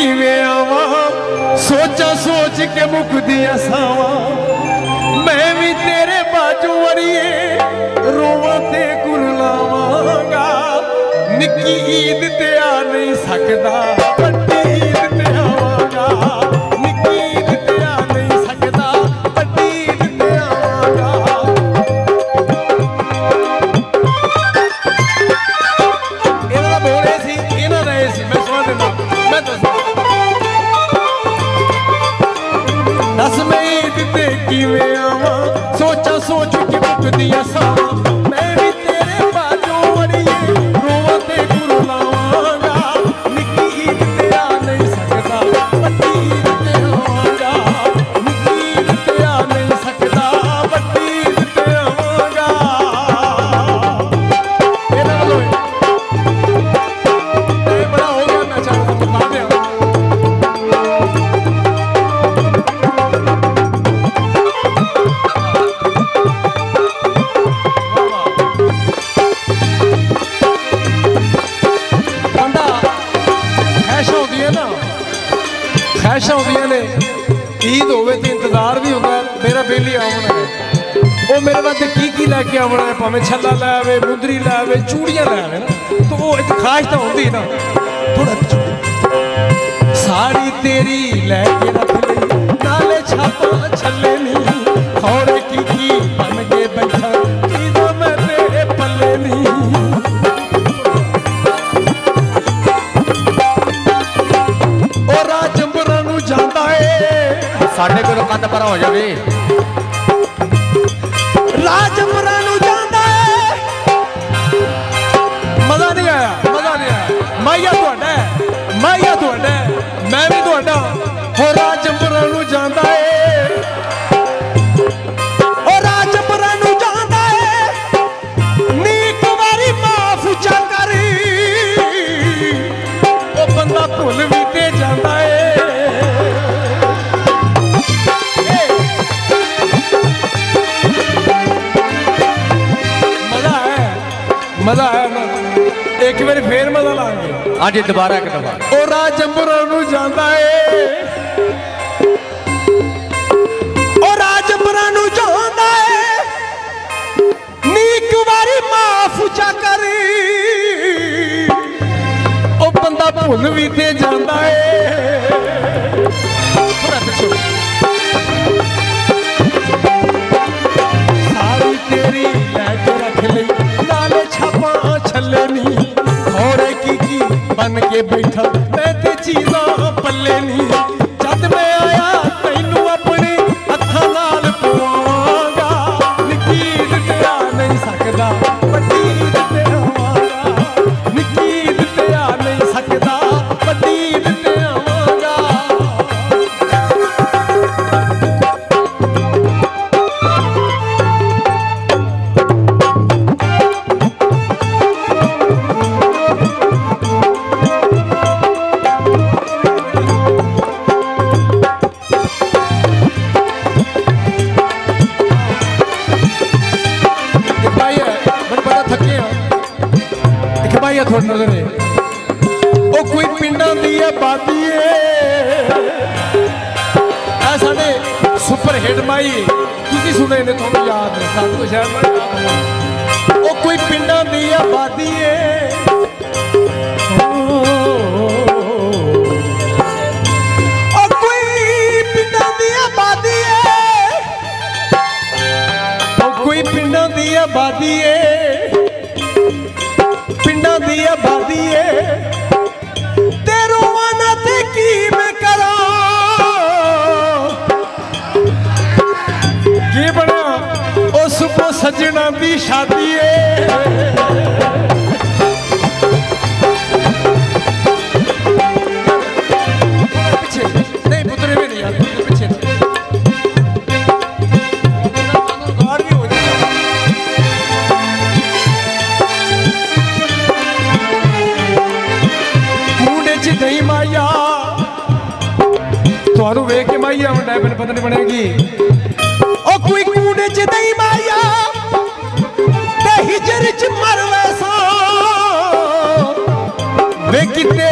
किवें आवा सोचा सोच के मुकदी असावा मैं भी तेरे बाजू वड़िए रोवां ते कुरलावांगा निक्की ईद ते आ नहीं सकदा बड्डी ईद ते आवांगा निक्की ईद ते आ नहीं सकदा बड्डी ईद ते आवांगा इन्हां दा बोल ए सी इन्हां दा ए सी मैं सुना देना मैं दस मैं ईद ते किवें आवा सोचा सोच के मुकदी असावा मैं भी तेरे बाजू वड़िए रोवां ते कुरलावांगा निक्की ईद ते आ नहीं सकदा बड्डी ईद ते आवांगा निक्की ईद ते आ नहीं सकदा बड्डी ईद ते आवांगा इन्हां वालों ते बड़ा हो गया मैं चाहता बता दिया खैशा होंदियां ने ईद होवे तो इंतजार भी होंदा मेरा बेली आना है वो मेरे वास्ते की लैके आना है भावें छल्ला लै आवे मुंदरी लै आवे चूड़ियां लै आवे ना तो वो एक खास तो होंदी ना थोड़ा साड़ी तेरी लैके रख लई नाले छापा छल्ले नहीं थोड़े की बन के बैठा चीज़ां मैं तेरे पल्ले नहीं साढ़े को कंध पर हो जाए राजपुरा नू जांदा है मजा नहीं आया माइया तुहाडा है माइया तुहाडा है मैं भी तुहाडा हो राजपुरा नू जांदा है ओ राजपुरा नू जांदा है नीक वारी माफ चा करी ओ बंदा भुल भी ते जांदा है मजा आया ना एक बार फिर मजा लाएंगे हाँ जी दोबारा एक दफा ओ राजपुरा नू जांदा है ओ राजपुरा नू जांदा है नीक वारी माफ चा करी ओ बंदा भुल भी ते जांदा है सारी तेरी लैके रख लई नाले छापा छल्ले नहीं थोड़े की बन के बैठा मैं ते चीज़ां पल्ले नहीं जद मैं आया तैनू अपने हत्थां नाल पवांगा निक्की ईद ते आ नहीं सकदा बड्डी ईद ते आवांगा निक्की ईद ते आ नहीं सकदा बड्डी ईद ते आवांगा थोड़ी नजर है ओ कोई पिंडां दी आबादी है साडे सुपर हिट माई तुसीं सुने ने तुहानूं याद है सानूं शायद ना याद हो ओ कोई पिंडां दी आबादी है ओ कोई पिंडां दी आबादी है ओ कोई पिंडां दी आबादी है पिंडा दी आबादी है तेरो वाना ते की मैं करा की बना उस को सजना दी शादी है पीछे नहीं पुतरे में नहीं यार पीछे नहीं माइया तुहानू वेख के माइया हम डायमंड पता नहीं बनेगी ओ कोई कूड़े च नहीं माइया ते हिजर च मरवे सा वे किते